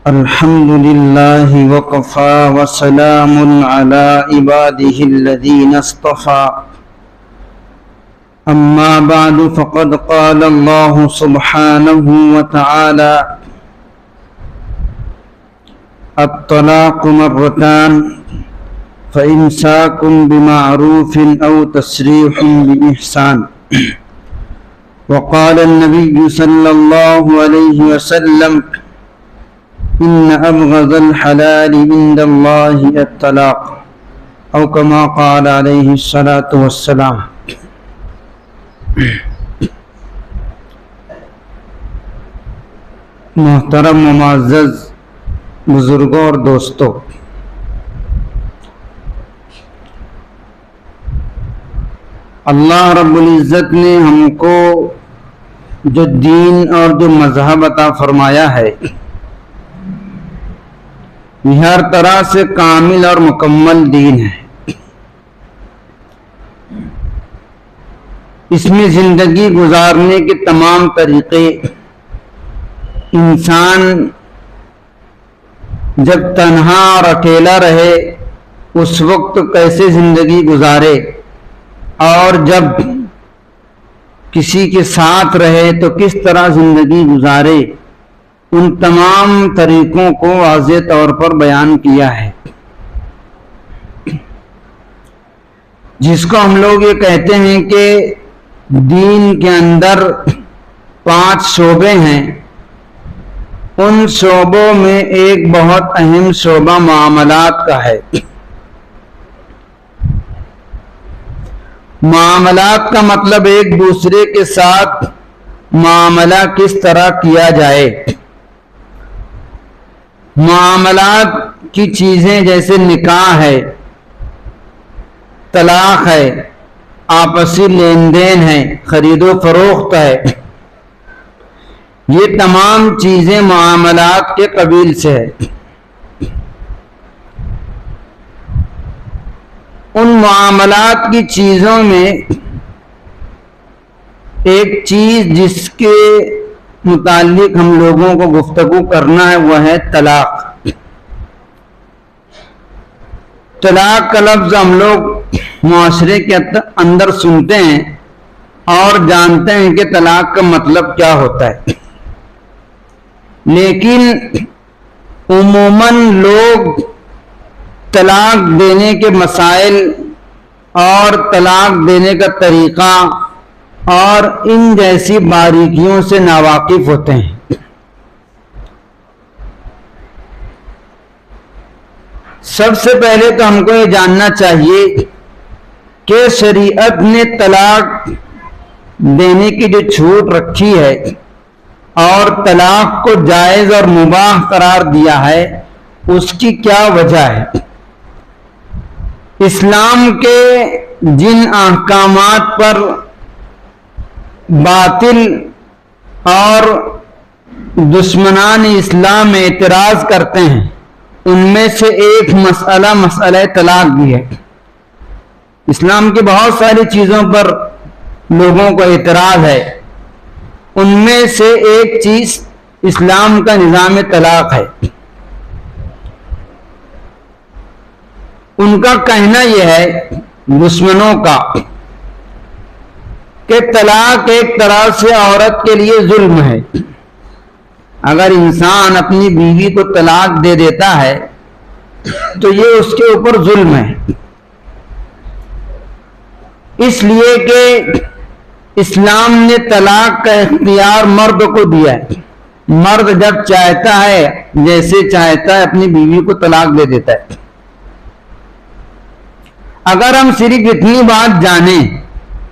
الحمد لله وكفى وسلام على عباده الذين اصطفى أما بعد فقد قال الله سبحانه وتعالى الطلاق مرتان فإمساك بمعروف أو تسريح بإحسان وقال النبي صلى الله عليه وسلم إن أبغض الحلال عند الله الطلاق أو كما قال عليه الصلاة والسلام۔ محترم و معزز بزرگوں اور دوستوں، اللہ رب العزت نے ہم کو جو دین اور جو مذہب عطا فرمایا ہے یہ ہر طرح سے کامل اور مکمل دین ہے۔ اس میں زندگی گزارنے کے تمام طریقے، انسان جب تنہا اور اکیلا رہے اس وقت کیسے زندگی گزارے، اور جب کسی کے ساتھ رہے تو کس طرح زندگی گزارے، ان تمام طریقوں کو واضح طور پر بیان کیا ہے، جس کو ہم لوگ یہ کہتے ہیں کہ دین کے اندر 5 شعبے ہیں۔ ان شعبوں میں ایک بہت اہم شعبہ معاملات کا ہے۔ معاملات کا مطلب ایک دوسرے کے ساتھ معاملہ کس طرح کیا جائے۔ معاملات کی چیزیں جیسے نکاح ہے، طلاق ہے، آپسی لین دین ہے، خرید و فروخت ہے، یہ تمام چیزیں معاملات کے قبیل سے ہے۔ ان معاملات کی چیزوں میں ایک چیز جس کے متعلق ہم لوگوں کو گفتگو کرنا ہے وہ ہے طلاق۔ طلاق کا لفظ ہم لوگ معاشرے کے اندر سنتے ہیں اور جانتے ہیں کہ طلاق کا مطلب کیا ہوتا ہے، لیکن عموماً لوگ طلاق دینے کے مسائل اور طلاق دینے کا طریقہ اور ان جیسی باریکیوں سے ناواقف ہوتے ہیں۔ سب سے پہلے تو ہم کو یہ جاننا چاہیے کہ شریعت نے طلاق دینے کی جو چھوٹ رکھی ہے اور طلاق کو جائز اور مباح قرار دیا ہے اس کی کیا وجہ ہے۔ اسلام کے جن احکامات پر باطل اور دشمنان اسلام اعتراض کرتے ہیں ان میں سے ایک مسئلہ طلاق بھی ہے۔ اسلام کی بہت ساری چیزوں پر لوگوں کو اعتراض ہے، ان میں سے ایک چیز اسلام کا نظام طلاق ہے۔ ان کا کہنا یہ ہے دشمنوں کا کہ طلاق ایک طرح سے عورت کے لیے ظلم ہے۔ اگر انسان اپنی بیوی کو طلاق دے دیتا ہے تو یہ اس کے اوپر ظلم ہے، اس لیے کہ اسلام نے طلاق کا اختیار مرد کو دیا ہے۔ مرد جب چاہتا ہے جیسے چاہتا ہے اپنی بیوی کو طلاق دے دیتا ہے۔ اگر ہم صرف اتنی بات جانیں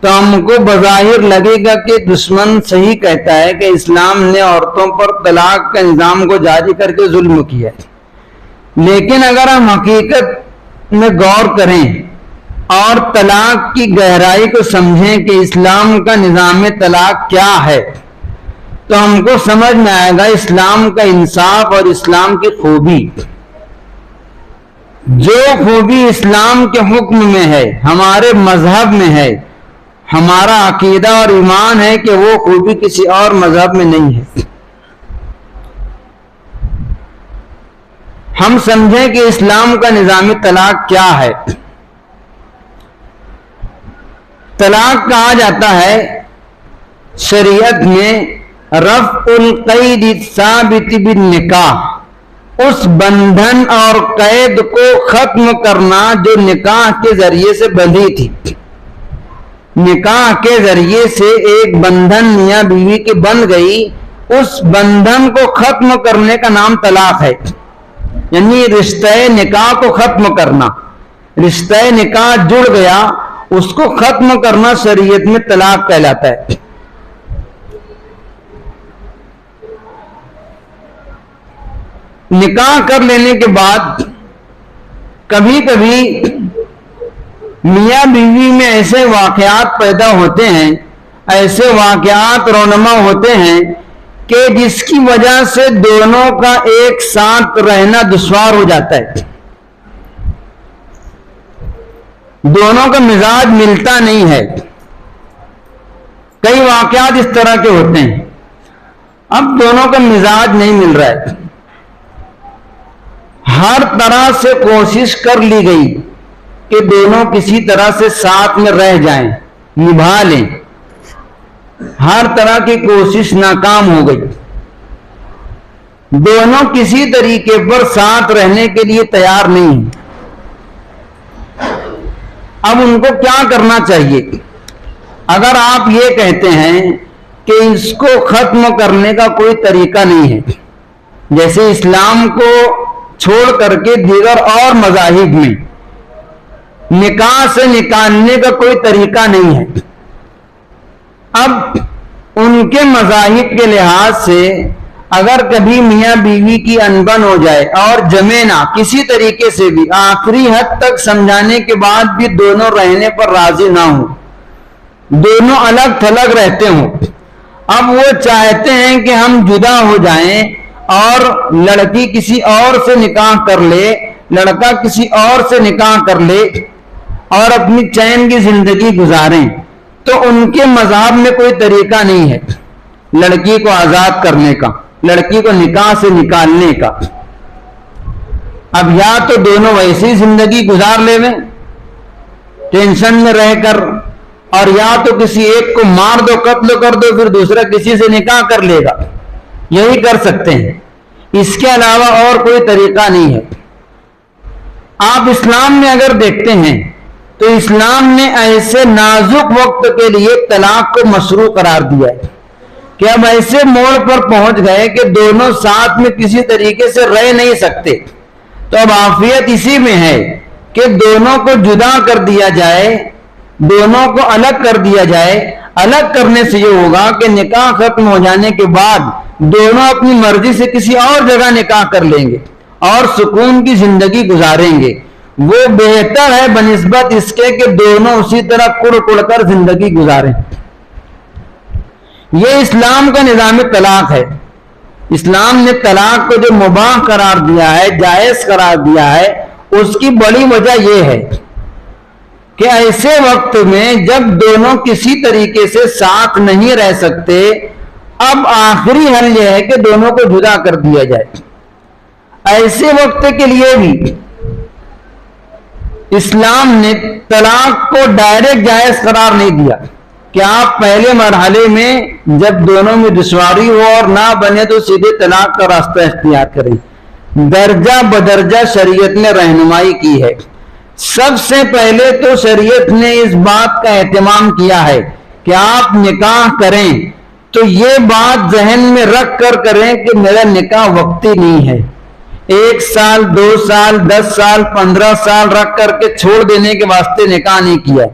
تو ہم کو بظاہر لگے گا کہ دشمن صحیح کہتا ہے کہ اسلام نے عورتوں پر طلاق کا نظام کو جاری کر کے ظلم کیا ہے، لیکن اگر ہم حقیقت میں غور کریں اور طلاق کی گہرائی کو سمجھیں کہ اسلام کا نظام طلاق کیا ہے تو ہم کو سمجھ میں آئے گا اسلام کا انصاف اور اسلام کی خوبی۔ جو خوبی اسلام کے حکم میں ہے، ہمارے مذہب میں ہے، ہمارا عقیدہ اور ایمان ہے کہ وہ خوبی کسی اور مذہب میں نہیں ہے۔ ہم سمجھیں کہ اسلام کا نظام طلاق کیا ہے۔ طلاق کہا جاتا ہے شریعت میں رفع القید الثابت بالنکاح، اس بندھن اور قید کو ختم کرنا جو نکاح کے ذریعے سے بندھی تھی۔ نکاح کے ذریعے سے ایک بندھن میاں بیوی کی بن گئی، اس بندھن کو ختم کرنے کا نام طلاق ہے، یعنی رشتہ نکاح کو ختم کرنا۔ رشتہ نکاح جڑ گیا، اس کو ختم کرنا شریعت میں طلاق کہلاتا ہے۔ نکاح کر لینے کے بعد کبھی کبھی میاں بیوی میں ایسے واقعات پیدا ہوتے ہیں، ایسے واقعات رونما ہوتے ہیں کہ جس کی وجہ سے دونوں کا ایک ساتھ رہنا دشوار ہو جاتا ہے، دونوں کا مزاج ملتا نہیں ہے۔ کئی واقعات اس طرح کے ہوتے ہیں، اب دونوں کا مزاج نہیں مل رہا ہے، ہر طرح سے کوشش کر لی گئی کہ دونوں کسی طرح سے ساتھ میں رہ جائیں، نبھا لیں، ہر طرح کی کوشش ناکام ہو گئی، دونوں کسی طریقے پر ساتھ رہنے کے لیے تیار نہیں ہیں۔ اب ان کو کیا کرنا چاہیے؟ اگر آپ یہ کہتے ہیں کہ اس کو ختم کرنے کا کوئی طریقہ نہیں ہے، جیسے اسلام کو چھوڑ کر کے دیگر اور مذاہب میں نکاح سے نکالنے کا کوئی طریقہ نہیں ہے، اب ان کے مذاہب کے لحاظ سے اگر کبھی میاں بیوی کی انبن ہو جائے اور جمے نہ کسی طریقے سے بھی، آخری حد تک سمجھانے کے بعد بھی دونوں رہنے پر راضی نہ ہوں، دونوں الگ تھلگ رہتے ہوں، اب وہ چاہتے ہیں کہ ہم جدا ہو جائیں اور لڑکی کسی اور سے نکاح کر لے، لڑکا کسی اور سے نکاح کر لے اور اپنی چین کی زندگی گزاریں، تو ان کے مذہب میں کوئی طریقہ نہیں ہے لڑکی کو آزاد کرنے کا، لڑکی کو نکاح سے نکالنے کا۔ اب یا تو دونوں ویسی زندگی گزار لے میں ٹینشن میں رہ کر، اور یا تو کسی ایک کو مار دو، قتل کر دو، پھر دوسرا کسی سے نکاح کر لے گا، یہی کر سکتے ہیں، اس کے علاوہ اور کوئی طریقہ نہیں ہے۔ آپ اسلام میں اگر دیکھتے ہیں تو اسلام نے ایسے نازک وقت کے لیے طلاق کو مشروع قرار دیا ہے کہ اب ایسے موڑ پر پہنچ گئے کہ دونوں ساتھ میں کسی طریقے سے رہ نہیں سکتے، تو اب عافیت اسی میں ہے کہ دونوں کو جدا کر دیا جائے، دونوں کو الگ کر دیا جائے۔ الگ کرنے سے یہ ہوگا کہ نکاح ختم ہو جانے کے بعد دونوں اپنی مرضی سے کسی اور جگہ نکاح کر لیں گے اور سکون کی زندگی گزاریں گے، وہ بہتر ہے بنسبت اس کے کہ دونوں اسی طرح کڑ کڑ کر زندگی گزاریں۔ یہ اسلام کا نظام طلاق ہے۔ اسلام نے طلاق کو جو مباح قرار دیا ہے، جائز قرار دیا ہے، اس کی بڑی وجہ یہ ہے کہ ایسے وقت میں جب دونوں کسی طریقے سے ساتھ نہیں رہ سکتے، اب آخری حل یہ ہے کہ دونوں کو جدا کر دیا جائے۔ ایسے وقت کے لیے بھی اسلام نے طلاق کو ڈائریکٹ جائز قرار نہیں دیا کہ آپ پہلے مرحلے میں جب دونوں میں دشواری ہو اور نہ بنے تو سیدھے طلاق کا راستہ اختیار کریں۔ درجہ بدرجہ شریعت نے رہنمائی کی ہے۔ سب سے پہلے تو شریعت نے اس بات کا اہتمام کیا ہے کہ آپ نکاح کریں تو یہ بات ذہن میں رکھ کر کریں کہ میرا نکاح وقتی نہیں ہے، 1 سال 2 سال 10 سال 15 سال رکھ کر کے چھوڑ دینے کے واسطے نکاح نہیں کیا،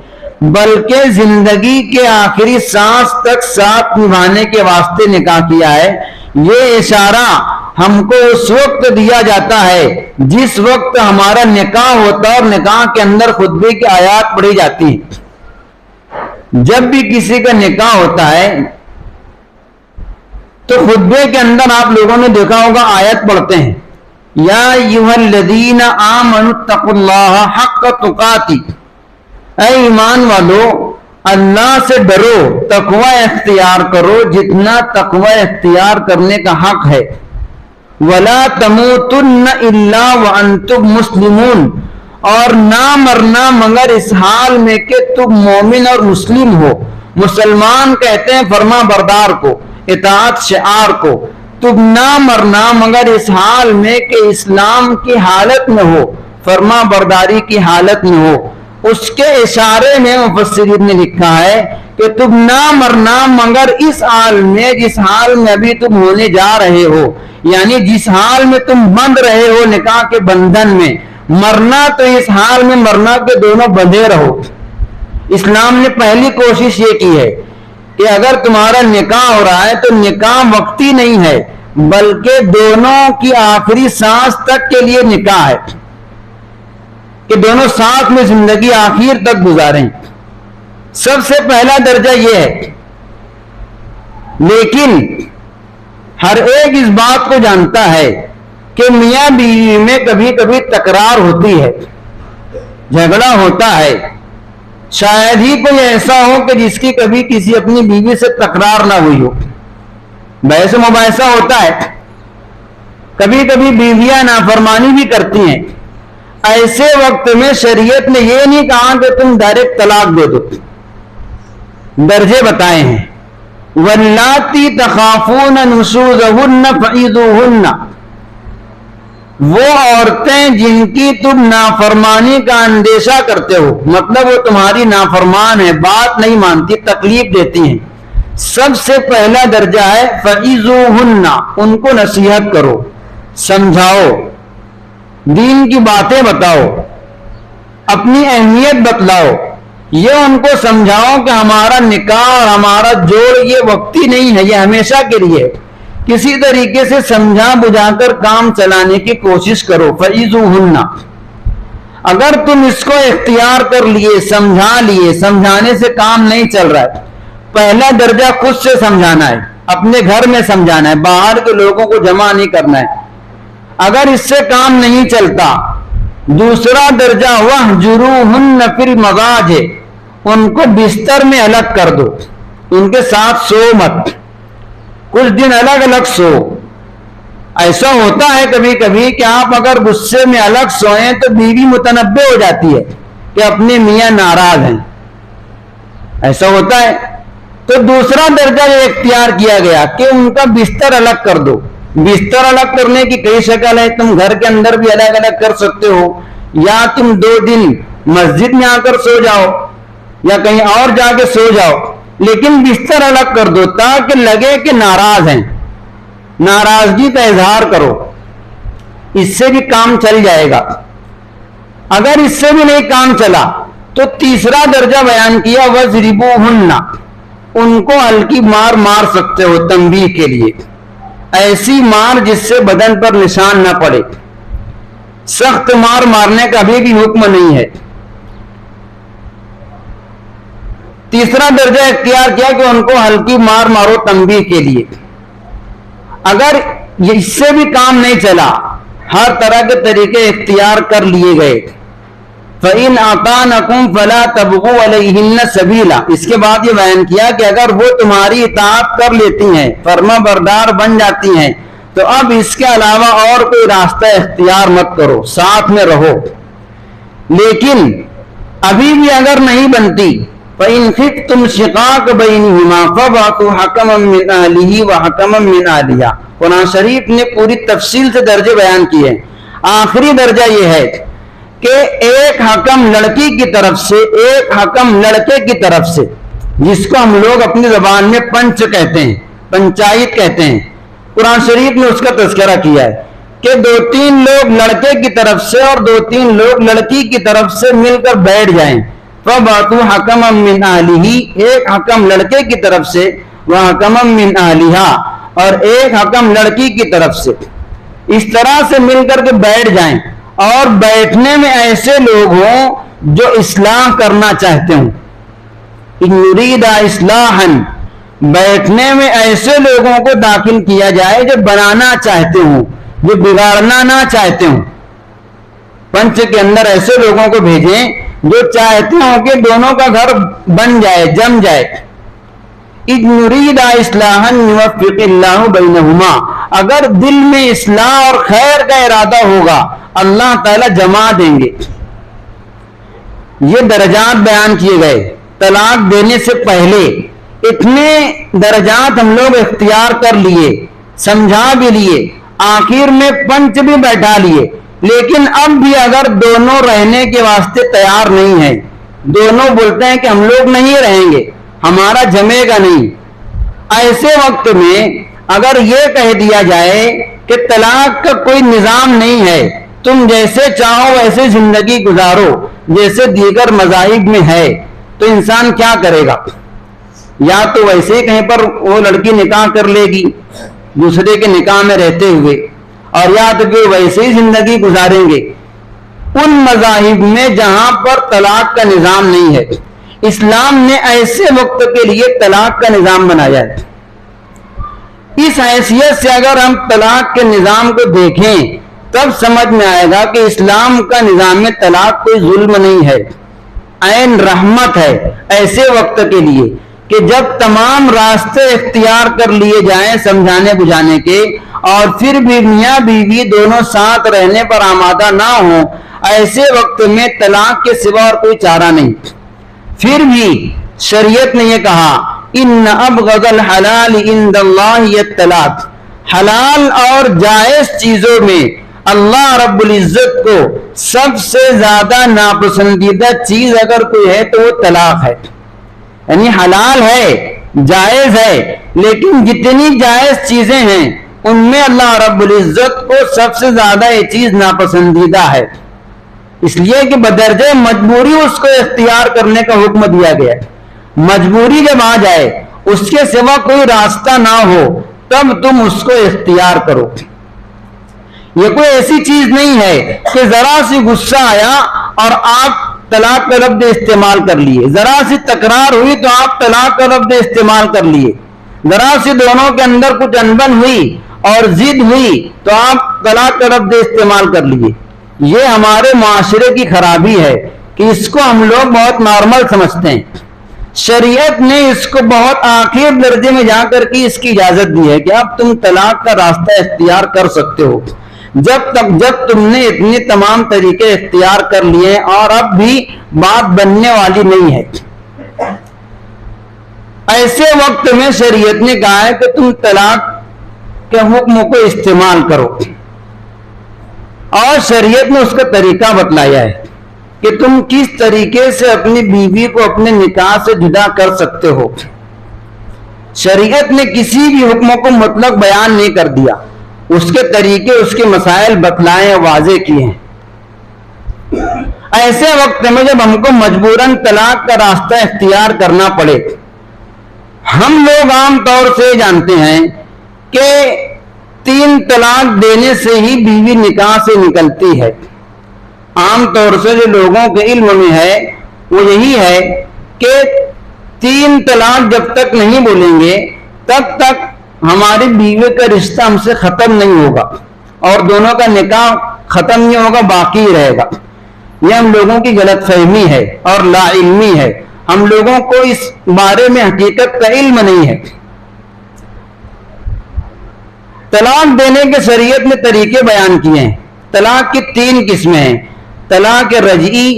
بلکہ زندگی کے آخری سانس تک ساتھ نبھانے کے واسطے نکاح کیا ہے۔ یہ اشارہ ہم کو اس وقت دیا جاتا ہے جس وقت ہمارا نکاح ہوتا ہے اور نکاح کے اندر خطبے کی آیات پڑھی جاتی ہیں۔ جب بھی کسی کا نکاح ہوتا ہے تو خطبے کے اندر آپ لوگوں نے دیکھا ہوگا آیت پڑھتے ہیں، یا ایھا الذین آمنوا اتقوا اللہ حق تقاتی، اے ایمان والو اللہ سے ڈرو، تقوی اختیار کرو جتنا تقوی اختیار کرنے کا حق ہے۔ ولا تموتن الا وانتم مسلمون، اور نہ مرنا مگر اس حال میں کہ تم مومن اور مسلم ہو۔ مسلمان کہتے ہیں فرما بردار کو، اطاعت شعار کو۔ تم نہ مرنا مگر اس حال میں کہ اسلام کی حالت میں ہو، فرما برداری کی حالت میں ہو۔ اس کے اشارے میں مفسرین نے لکھا ہے کہ تم نہ مرنا مگر اس حال میں جس حال میں ابھی تم ہونے جا رہے ہو، یعنی جس حال میں تم بندھ رہے ہو نکاح کے بندھن میں۔ مرنا تو اس حال میں مرنا کہ دونوں بندھے رہو۔ اسلام نے پہلی کوشش یہ کی ہے کہ اگر تمہارا نکاح ہو رہا ہے تو نکاح وقتی نہیں ہے، بلکہ دونوں کی آخری سانس تک کے لیے نکاح ہے، کہ دونوں ساتھ میں زندگی آخر تک گزاریں۔ سب سے پہلا درجہ یہ ہے، لیکن ہر ایک اس بات کو جانتا ہے کہ میاں بیوی میں کبھی کبھی تکرار ہوتی ہے، جھگڑا ہوتا ہے۔ شاید ہی کوئی ایسا ہو کہ جس کی کبھی کسی اپنی بیوی سے تکرار نہ ہوئی ہو، بحث و مباحثہ ہوتا ہے، کبھی کبھی بیویاں نافرمانی بھی کرتی ہیں۔ ایسے وقت میں شریعت نے یہ نہیں کہا کہ تم ڈائریکٹ طلاق دے دو، درجے بتائے ہیں۔ واللاتی تخافون نشوزہن فعیذوہن، وہ عورتیں جن کی تم نافرمانی کا اندیشہ کرتے ہو، مطلب وہ تمہاری نافرمان ہے، بات نہیں مانتی، تکلیف دیتی ہیں۔ سب سے پہلا درجہ ہے فعیذوہن، ان کو نصیحت کرو، سمجھاؤ، دین کی باتیں بتاؤ، اپنی اہمیت بتلاؤ، یہ ان کو سمجھاؤ کہ ہمارا نکاح اور ہمارا جوڑ یہ وقتی نہیں ہے، یہ ہمیشہ کے لیے۔ کسی طریقے سے سمجھا بجھا کر کام چلانے کی کوشش کرو۔ فعیذوہن، اگر تم اس کو اختیار کر لیے، سمجھا لیے، سمجھانے سے کام نہیں چل رہا ہے، پہلا درجہ خود سے سمجھانا ہے، اپنے گھر میں سمجھانا ہے، باہر کے لوگوں کو جمع نہیں کرنا ہے۔ اگر اس سے کام نہیں چلتا، دوسرا درجہ وَاہْجُرُوهُنَّ فِي الْمَضَاجِعِ، ان کو بستر میں الگ کر دو، ان کے ساتھ سو مت، کچھ دن الگ الگ سو۔ ایسا ہوتا ہے کبھی کبھی کہ آپ اگر غصے میں الگ سوئیں تو بیوی متنبع ہو جاتی ہے کہ اپنے میاں ناراض ہیں، ایسا ہوتا ہے۔ تو دوسرا درجہ یہ اختیار کیا گیا کہ ان کا بستر الگ کر دو۔ بستر الگ کرنے کی کئی شکل ہے، تم گھر کے اندر بھی الگ الگ کر سکتے ہو، یا تم 2 دن مسجد میں آ کر سو جاؤ یا کہیں اور جا کے سو جاؤ، لیکن بستر الگ کر دو تاکہ لگے کہ ناراض ہیں، ناراضگی کا اظہار کرو، اس سے بھی کام چل جائے گا۔ اگر اس سے بھی نہیں کام چلا تو تیسرا درجہ بیان کیا وَاضْرِبُوهُنَّ، ان کو ہلکی مار مار سکتے ہو تنبیہ کے لیے، ایسی مار جس سے بدن پر نشان نہ پڑے، سخت مار مارنے کا ابھی بھی حکم نہیں ہے۔ تیسرا درجہ اختیار کیا کہ ان کو ہلکی مار مارو تنبیہ کے لیے۔ اگر اس سے بھی کام نہیں چلا، ہر طرح کے طریقے اختیار کر لیے گئے، فَإِنْ أَطَاعْنَكُمْ فَلَا تَبْغُوا عَلَيْهِنَّ سَبِيلًا، اس کے بعد یہ بیان کیا کہ اگر وہ تمہاری اطاعت کر لیتی ہیں، فرما بردار بن جاتی ہیں، تو اب اس کے علاوہ اور کوئی راستہ اختیار مت کرو، ساتھ میں رہو۔ لیکن ابھی بھی اگر نہیں بنتی، فَإِنْ خِفْتُمْ شِقَاقَ بَيْنِهُمَا فَابْعَثُوا حَكَمًا مِّنْ أَهْلِهِ وَحَكَمًا مِّنْ أَهْلِهَا۔ قرآن شریف نے پوری تفصیل سے درجے بیان کیے ہیں۔ آخری درجہ یہ ہے کہ ایک حکم لڑکی کی طرف سے، ایک حکم لڑکے کی طرف سے، جس کو ہم لوگ اپنی زبان میں پنچ کہتے ہیں، پنچایت کہتے ہیں، قرآن شریف نے اس کا تذکرہ کیا ہے کہ 2-3 لوگ لڑکے کی طرف سے اور 2-3 لوگ لڑکی کی طرف سے مل کر بیٹھ جائیں۔ فَبَعْثُوا حَكَمًا مِّنْ أَهْلِهِ، ایک حکم لڑکے کی طرف سے، وَحَكَمًا مِّنْ أَهْلِهَا، اور ایک حکم لڑکی کی طرف سے، اس طرح سے مل کر کے بیٹھ جائیں، اور بیٹھنے میں ایسے لوگ ہوں جو اصلاح کرنا چاہتے ہوں۔ إِن يُرِيدَ إِصْلَاحًا، بیٹھنے میں ایسے لوگوں کو داخل کیا جائے جو بنانا چاہتے ہوں، جو بگاڑنا نہ چاہتے ہوں۔ پنچ کے اندر ایسے لوگوں کو بھیجیں جو چاہتے ہوں کہ دونوں کا گھر بن جائے، جم جائے۔ اذ نريد اصلاحا يوفق الله بينهما، اگر دل میں اصلاح اور خیر کا ارادہ ہوگا اللہ تعالی جما دیں گے۔ یہ درجات بیان کیے گئے طلاق دینے سے پہلے، اتنے درجات ہم لوگ اختیار کر لیے، سمجھا بھی لیے، آخر میں پنچ بھی بیٹھا لیے، لیکن اب بھی اگر دونوں رہنے کے واسطے تیار نہیں ہیں، دونوں بولتے ہیں کہ ہم لوگ نہیں رہیں گے، ہمارا جمے گا نہیں، ایسے وقت میں اگر یہ کہہ دیا جائے کہ طلاق کا کوئی نظام نہیں ہے، تم جیسے چاہو ویسے زندگی گزارو جیسے دیگر مذاہب میں ہے، تو انسان کیا کرے گا؟ یا تو ویسے ہی کہیں پر وہ لڑکی نکاح کر لے گی دوسرے کے نکاح میں رہتے ہوئے، اور یا تو کہ ویسے ہی زندگی گزاریں گے۔ ان مذاہب میں جہاں پر طلاق کا نظام نہیں ہے، اسلام نے ایسے وقت کے لیے طلاق کا نظام بنایا ہے۔ اس حیثیت سے اگر ہم طلاق کے نظام کو دیکھیں تب سمجھ میں آئے گا کہ اسلام کا نظام طلاق کوئی ظلم نہیں ہے، عین رحمت ہے ایسے وقت کے لیے کہ جب تمام راستے اختیار کر لیے جائیں سمجھانے بجھانے کے، اور پھر بھی میاں بیوی دونوں ساتھ رہنے پر آمادہ نہ ہوں، ایسے وقت میں طلاق کے سوا اور کوئی چارہ نہیں۔ پھر بھی شریعت نے یہ کہا ان ابغض الحلال عند اللہ الطلاق، حلال اور جائز چیزوں میں اللہ رب العزت کو سب سے زیادہ ناپسندیدہ چیز اگر کوئی ہے تو وہ طلاق ہے۔ یعنی حلال ہے، جائز ہے، لیکن جتنی جائز چیزیں ہیں ان میں اللہ رب العزت کو سب سے زیادہ یہ چیز ناپسندیدہ ہے، اس لیے کہ بدرجہ مجبوری اس کو اختیار کرنے کا حکم دیا گیا ہے۔ مجبوری جب آ جائے، اس کے سوا کوئی راستہ نہ ہو، تب تم اس کو اختیار کرو۔ یہ کوئی ایسی چیز نہیں ہے کہ ذرا سی غصہ آیا اور آپ طلاق کا لفظ استعمال کر لیے، ذرا سی تکرار ہوئی تو آپ طلاق کا لفظ استعمال کر لیے، ذرا سی دونوں کے اندر کچھ انبن ہوئی اور ضد ہوئی تو آپ طلاق کا لفظ استعمال کر لیے۔ یہ ہمارے معاشرے کی خرابی ہے کہ اس کو ہم لوگ بہت نارمل سمجھتے ہیں۔ شریعت نے اس کو بہت آخر درجے میں جا کر کے اس کی اجازت دی ہے کہ اب تم طلاق کا راستہ اختیار کر سکتے ہو، جب تم نے اتنے تمام طریقے اختیار کر لیے اور اب بھی بات بننے والی نہیں ہے۔ ایسے وقت میں شریعت نے کہا ہے کہ تم طلاق کے حکم کو استعمال کرو، اور شریعت نے اس کا طریقہ بتلایا ہے کہ تم کس طریقے سے اپنی بیوی کو اپنے نکاح سے جدا کر سکتے ہو۔ شریعت نے کسی بھی حکم کو مطلق بیان نہیں کر دیا، اس کے طریقے اس کے مسائل بتلائے واضح کیے ہیں۔ ایسے وقت میں جب ہم کو مجبوراً طلاق کا راستہ اختیار کرنا پڑے، ہم لوگ عام طور سے جانتے ہیں کہ 3 طلاق دینے سے ہی بیوی نکاح سے نکلتی ہے۔ عام طور سے جو لوگوں کے علم میں ہے وہ یہی ہے کہ 3 طلاق جب تک نہیں بولیں گے تب تک ہماری بیوی کا رشتہ ہم سے ختم نہیں ہوگا اور دونوں کا نکاح ختم نہیں ہوگا، باقی رہے گا۔ یہ ہم لوگوں کی غلط فہمی ہے اور لا علمی ہے، ہم لوگوں کو اس بارے میں حقیقت کا علم نہیں ہے۔ طلاق دینے کے شریعت نے طریقے بیان کیے ہیں۔ طلاق کی 3 قسمیں ہیں، طلاق رجعی،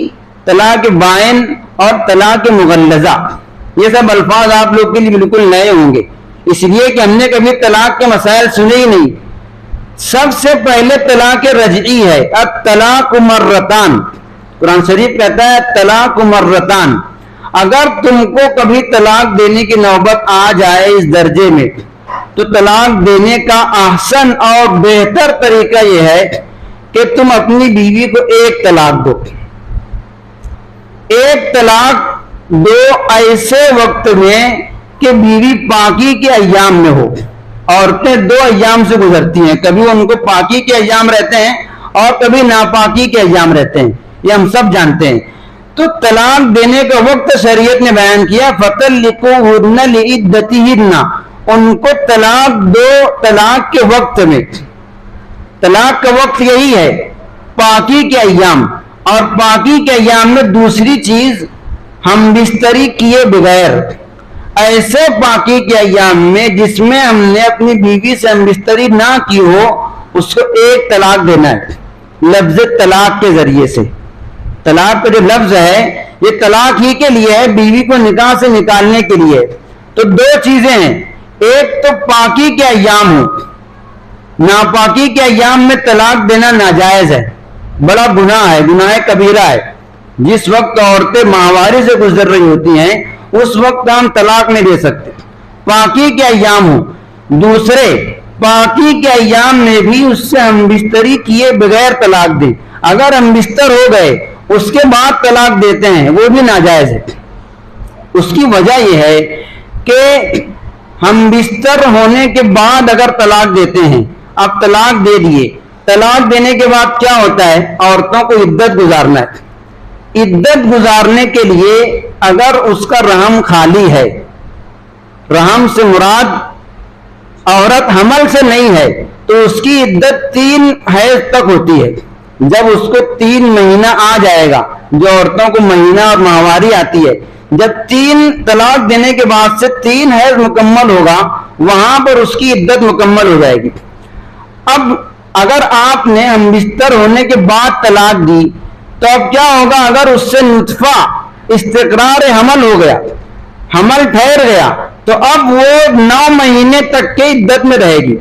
طلاق بائن اور طلاق مغلظہ۔ یہ سب الفاظ آپ لوگ کے لیے بالکل نئے ہوں گے، اس لیے کہ ہم نے کبھی طلاق کے مسائل سنے ہی نہیں۔ سب سے پہلے طلاق رجعی ہے، الطلاق مرتان۔ قرآن شریف کہتا ہے طلاق مرتان۔ اگر تم کو کبھی طلاق دینے کی نوبت آ جائے اس درجے میں تو طلاق دینے کا احسن اور بہتر طریقہ یہ ہے کہ تم اپنی بیوی کو 1 طلاق دو۔ 1 طلاق دو ایسے وقت میں کہ بیوی پاکی کے ایام میں ہو۔ عورتیں 2 ایام سے گزرتی ہیں، کبھی ان کو پاکی کے ایام رہتے ہیں اور کبھی ناپاکی کے ایام رہتے ہیں، یہ ہم سب جانتے ہیں۔ تو طلاق دینے کا وقت شریعت نے بیان کیا فَطَلِّقُوهُنَّ لِعِدَّتِهِنَّ، ان کو طلاق دو طلاق کے وقت میں۔ طلاق کا وقت یہی ہے پاکی کے ایام، اور پاکی کے ایام میں دوسری چیز ہم بستری کیے بغیر ایسے پاکی کے ایام میں جس میں ہم نے اپنی بیوی سے ہم بستری نہ کی ہو اس کو ایک طلاق دینا ہے لفظ طلاق کے ذریعے سے. طلاق کا جو لفظ ہے یہ طلاق ہی کے لیے ہے, بیوی کو نکاح سے نکالنے کے لیے. تو دو چیزیں ہیں, ایک تو پاکی کے ایام ہو, ناپاکی کے ایام میں طلاق دینا ناجائز ہے, بڑا گناہ ہے, گناہ کبیرہ ہے. جس وقت عورتیں ماہواری سے گزر رہی ہوتی ہیں اس وقت ہم طلاق نہیں دے سکتے, پاکی کے ایام ہو. دوسرے, پاکی کے ایام میں بھی اس سے ہم بستری کیے بغیر طلاق دے, اگر ہم بستر ہو گئے اس کے بعد طلاق دیتے ہیں وہ بھی ناجائز ہے. اس کی وجہ یہ ہے کہ ہم بستر ہونے کے بعد اگر طلاق دیتے ہیں, اب طلاق دے دیے, طلاق دینے کے بعد کیا ہوتا ہے, عورتوں کو عدت گزارنا ہے. عدت گزارنے کے لیے اگر اس کا رحم خالی ہے, رحم سے مراد عورت حمل سے نہیں ہے, تو اس کی عدت 3 حیض تک ہوتی ہے. جب اس کو 3 مہینہ آ جائے گا, جو عورتوں کو مہینہ اور ماہواری آتی ہے, جب 3 طلاق دینے کے بعد سے 3 حیض مکمل ہوگا وہاں پر اس کی عدت مکمل ہو جائے گی. اب اگر آپ نے ہم بستر ہونے کے بعد طلاق دی تو اب کیا ہوگا, اگر اس سے نطفہ استقرار حمل ہو گیا, حمل ٹھہر گیا, تو اب وہ 9 مہینے تک کے عدت میں رہے گی,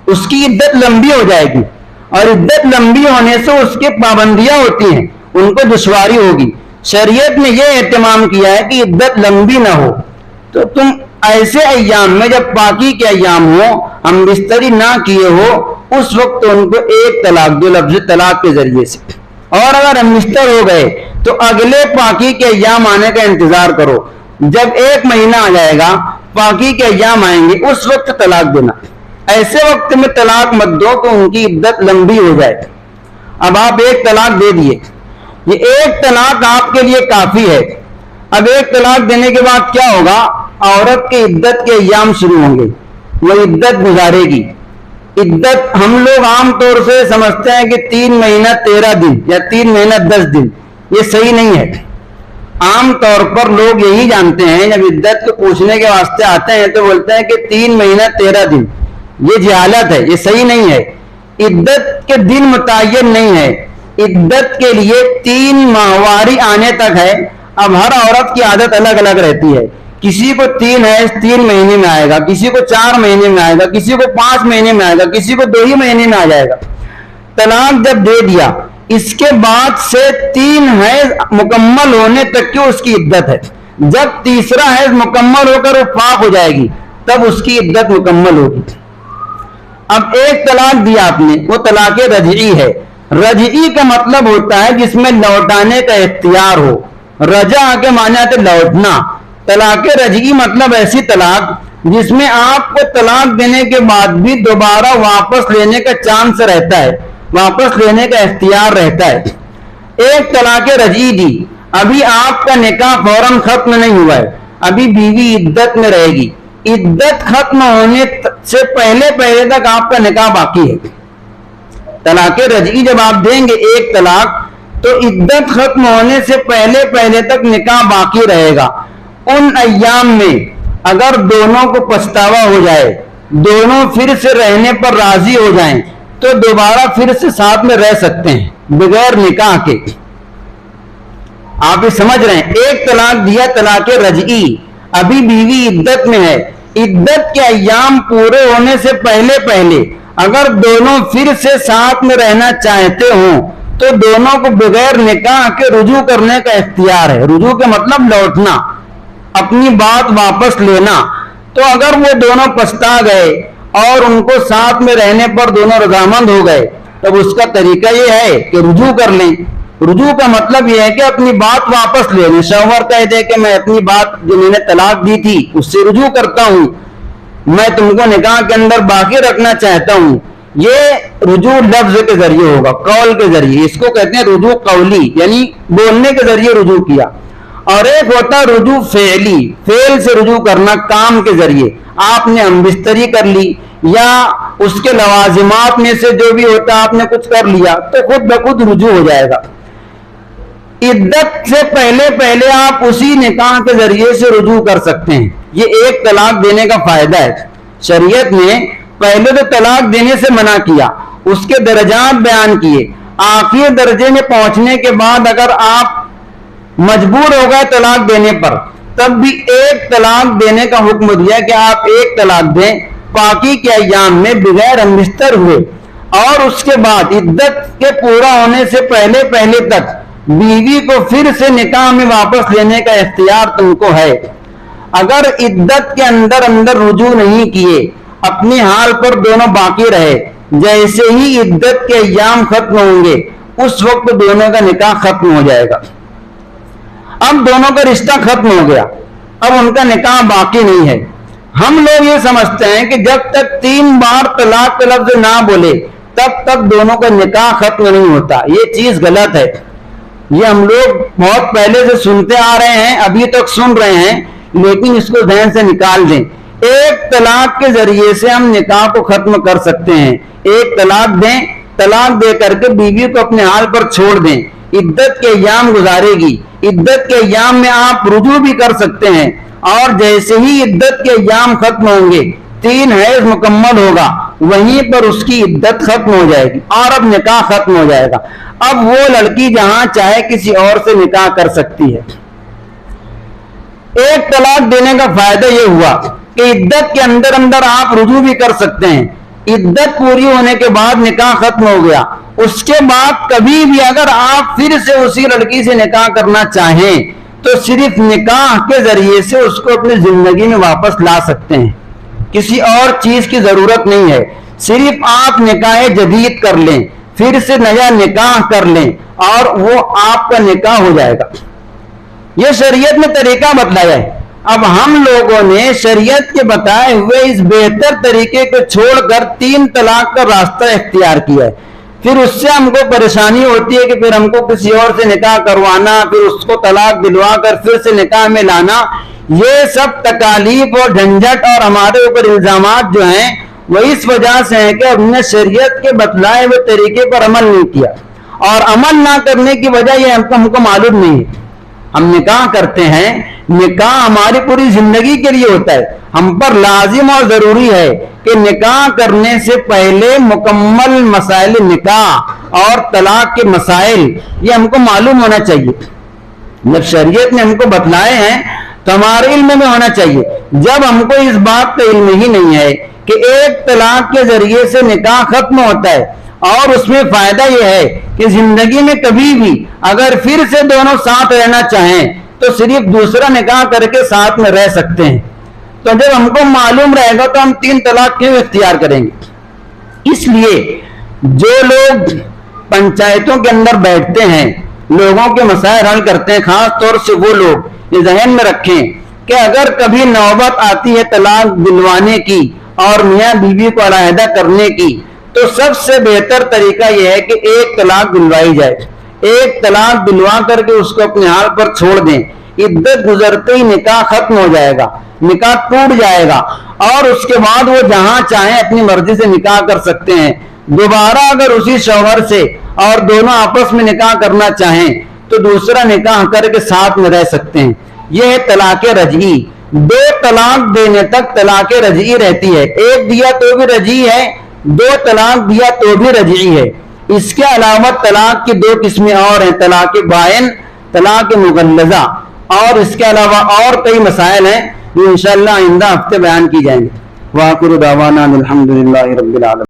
اس کی عدت لمبی ہو جائے گی. اور عدت لمبی ہونے سے اس کے پابندیاں ہوتی ہیں, ان کو دشواری ہوگی. شریعت نے یہ اہتمام کیا ہے کہ عدت لمبی نہ ہو. تو تم ایسے ایام میں جب پاکی کے ایام ہو, ہم بستری نہ کیے ہو, اس وقت ان کو ایک طلاق دو لفظ طلاق کے ذریعے سے. اور اگر ہم بستر ہو گئے تو اگلے پاکی کے ایام آنے کا انتظار کرو, جب 1 مہینہ آ جائے گا پاکی کے ایام آئیں گے اس وقت طلاق دینا. ایسے وقت میں طلاق مت دو کہ ان کی عدت لمبی ہو جائے. اب آپ ایک طلاق دے دیے, یہ ایک طلاق آپ کے لیے کافی ہے. اب ایک طلاق دینے کے بعد کیا ہوگا, عورت کی عدت کے ایام شروع ہوں گے, وہ عدت گزارے گی. عدت ہم لوگ عام طور سے سمجھتے ہیں کہ 3 مہینہ 13 دن یا 3 مہینہ 10 دن, یہ صحیح نہیں ہے. عام طور پر لوگ یہی جانتے ہیں, جب عدت کو پوچھنے کے واسطے آتے ہیں تو بولتے ہیں کہ 3 مہینہ 13 دن. یہ جہالت ہے, یہ صحیح نہیں ہے. عدت کے دن متعین نہیں ہے, عدت کے لیے 3 ماہواری آنے تک ہے. اب ہر عورت کی عادت الگ الگ رہتی ہے, کسی کو 3 ہے 3 مہینے میں آئے گا, کسی کو 4 مہینے میں آئے گا, کسی کو 5 مہینے میں آئے گا, کسی کو 2 ہی مہینے میں آ جائے گا. طلاق جب دے دیا اس کے بعد سے 3 حیض مکمل ہونے تک کی اس کی عدت ہے. جب تیسرا حیض مکمل ہو کر وہ پاک ہو جائے گی تب اس کی عدت مکمل ہوگی. اب ایک طلاق دیا آپ نے, وہ طلاق رجعی ہے. رجعی کا مطلب ہوتا ہے جس میں لوٹانے کا اختیار ہو. رجع کے معنی ہے لوٹنا. طلاق رجعی مطلب ایسی طلاق جس میں آپ کو طلاق دینے کے بعد بھی دوبارہ واپس لینے کا چانس رہتا ہے, واپس لینے کا اختیار رہتا ہے. ایک طلاق رجعی دی, ابھی آپ کا نکاح فوراً ختم نہیں ہوا ہے, ابھی بیوی عدت میں رہے گی. عدت ختم ہونے سے پہلے تک آپ کا نکاح باقی ہے. طلاق رجعی جب آپ دیں گے ایک طلاق تو عدت ختم ہونے سے پہلے تک نکاح باقی رہے گا. ان ایام میں اگر دونوں کو پچھتاوا ہو جائے, دونوں پھر سے رہنے پر راضی ہو جائیں تو دوبارہ پھر سے ساتھ میں رہ سکتے ہیں بغیر نکاح کے. آپ یہ سمجھ رہے ہیں, ایک طلاق دیا طلاق رجعی, ابھی بیوی عدت میں ہے, عدت کے ایام پورے ہونے سے پہلے اگر دونوں پھر سے ساتھ میں رہنا چاہتے ہوں تو دونوں کو بغیر نکاح کے رجوع کرنے کا اختیار ہے. رجوع کا مطلب لوٹنا, اپنی بات واپس لینا. تو اگر وہ دونوں پچھتا گئے اور ان کو ساتھ میں رہنے پر دونوں رضامند ہو گئے تب اس کا طریقہ یہ ہے کہ رجوع کر لیں. رجوع کا مطلب یہ ہے کہ اپنی بات واپس لے لیں. شوہر کہہ دے کہ میں اپنی بات جو میں نے طلاق دی تھی اس سے رجوع کرتا ہوں, میں تم کو نکاح کے اندر باقی رکھنا چاہتا ہوں. یہ رجوع لفظ کے ذریعے ہوگا, قول کے ذریعے. اس کو کہتے ہیں رجوع قولی, یعنی بولنے کے ذریعے رجوع کیا. اور ایک ہوتا ہے رجوع فعلی, فعل سے رجوع کرنا, کام کے ذریعے. آپ نے ہم بستری کر لی یا اس کے لوازمات میں سے جو بھی ہوتا آپ نے کچھ کر لیا تو خود بخود رجوع ہو جائے گا. عدت سے پہلے پہلے آپ اسی نکاح کے ذریعے سے رجوع کر سکتے ہیں. یہ ایک طلاق دینے کا فائدہ ہے. شریعت نے پہلے تو طلاق دینے سے منع کیا, اس کے درجات بیان کیے, آخری درجے میں پہنچنے کے بعد اگر آپ مجبور ہو گئے طلاق دینے پر, تب بھی ایک طلاق دینے کا حکم دیا کہ آپ ایک طلاق دیں پاکی کے ایام میں بغیر ہم بستر ہوئے, اور اس کے بعد عدت کے پورا ہونے سے پہلے پہلے تک بیوی کو پھر سے نکاح میں واپس لینے کا اختیار تم کو ہے. اگر عدت کے اندر رجوع نہیں کیے, اپنی حال پر دونوں باقی رہے, جیسے ہی عدت کے ایام ختم ہوں گے اس وقت دونوں کا نکاح ختم ہو جائے گا. اب دونوں کا رشتہ ختم ہو گیا, اب ان کا نکاح باقی نہیں ہے. ہم لوگ یہ سمجھتے ہیں کہ جب تک 3 بار طلاق کا لفظ نہ بولے تب تک دونوں کا نکاح ختم نہیں ہوتا. یہ چیز غلط ہے. یہ ہم لوگ بہت پہلے سے سنتے آ رہے ہیں, ابھی تک سن رہے ہیں, لیکن اس کو ذہن سے نکال دیں. ایک طلاق کے ذریعے سے ہم نکاح کو ختم کر سکتے ہیں. ایک طلاق دیں, طلاق دے کر کے بیوی کو اپنے حال پر چھوڑ دیں, عدت کے ایام گزارے گی, عدت کے ایام میں آپ رجوع بھی کر سکتے ہیں, اور جیسے ہی عدت کے ایام ختم ہوں گے 3 حیض مکمل ہوگا, وہیں پر اس کی عدت ختم ہو جائے گی اور اب نکاح ختم ہو جائے گا. اب وہ لڑکی جہاں چاہے کسی اور سے نکاح کر سکتی ہے. ایک طلاق دینے کا فائدہ یہ ہوا کہ عدت کے اندر آپ رجوع بھی کر سکتے ہیں. عدت پوری ہونے کے بعد نکاح ختم ہو گیا, اس کے بعد کبھی بھی اگر آپ پھر سے اسی لڑکی سے نکاح کرنا چاہیں تو صرف نکاح کے ذریعے سے اس کو اپنی زندگی میں واپس لا سکتے ہیں. کسی اور چیز کی ضرورت نہیں ہے. صرف آپ نکاح جدید کر لیں, پھر سے نیا نکاح کر لیں, اور وہ آپ کا نکاح ہو جائے گا. یہ شریعت میں طریقہ بتلایا ہے. اب ہم لوگوں نے شریعت کے بتائے ہوئے اس بہتر طریقے کو چھوڑ کر 3 طلاق کا راستہ اختیار کیا ہے. پھر اس سے ہم کو پریشانی ہوتی ہے کہ پھر ہم کو کسی اور سے نکاح کروانا, پھر اس کو طلاق دلوا کر پھر سے نکاح میں لانا. یہ سب تکالیف اور جھنجھٹ اور ہمارے اوپر الزامات جو ہیں وہ اس وجہ سے ہیں کہ ہم نے شریعت کے بتلائے ہوئے طریقے پر عمل نہیں کیا, اور عمل نہ کرنے کی وجہ یہ ہم کو معلوم نہیں ہے. ہم نکاح کرتے ہیں, نکاح ہماری پوری زندگی کے لیے ہوتا ہے. ہم پر لازم اور ضروری ہے کہ نکاح کرنے سے پہلے مکمل مسائل نکاح اور طلاق کے مسائل یہ ہم کو معلوم ہونا چاہیے. جب شریعت نے ہم کو بتلائے ہیں تو ہمارے علم میں ہونا چاہیے. جب ہم کو اس بات کا علم ہی نہیں ہے کہ ایک طلاق کے ذریعے سے نکاح ختم ہوتا ہے, اور اس میں فائدہ یہ ہے کہ زندگی میں کبھی بھی اگر پھر سے دونوں ساتھ رہنا چاہیں تو صرف دوسرا نکاح کر کے ساتھ میں رہ سکتے ہیں. تو جب ہم کو معلوم رہے گا تو ہم 3 طلاق کیوں اختیار کریں گے؟ اس لیے جو لوگ پنچایتوں کے اندر بیٹھتے ہیں, لوگوں کے مسائل حل کرتے ہیں, خاص طور سے وہ لوگ یہ ذہن میں رکھیں کہ اگر کبھی نوبت آتی ہے طلاق دلوانے کی اور میاں بیوی کو علیحدہ کرنے کی, تو سب سے بہتر طریقہ یہ ہے کہ ایک طلاق دلوائی جائے. ایک طلاق دلوا کر کے اس کو اپنے حال پر چھوڑ دیں. عدت گزرتے ہی نکاح ختم ہو جائے گا, نکاح ٹوٹ جائے گا, اور اس کے بعد وہ جہاں چاہیں اپنی مرضی سے نکاح کر سکتے ہیں. دوبارہ اگر اسی شوہر سے اور دونوں آپس میں نکاح کرنا چاہیں تو دوسرا نکاح کر کے ساتھ میں رہ سکتے ہیں. یہ ہے طلاق رجعی. 2 طلاق دینے تک طلاق رجعی رہتی ہے. 1 دیا تو بھی رجعی ہے, 2 طلاق دیا تو بھی رجعی ہے. اس کے علاوہ طلاق کی 2 قسمیں اور ہیں, طلاق بائن, طلاق مغلظہ, اور اس کے علاوہ اور کئی مسائل ہیں جو انشاءاللہ آئندہ ہفتے بیان کی جائیں گے. وآخر دعوانا الحمدللہ رب العالمین.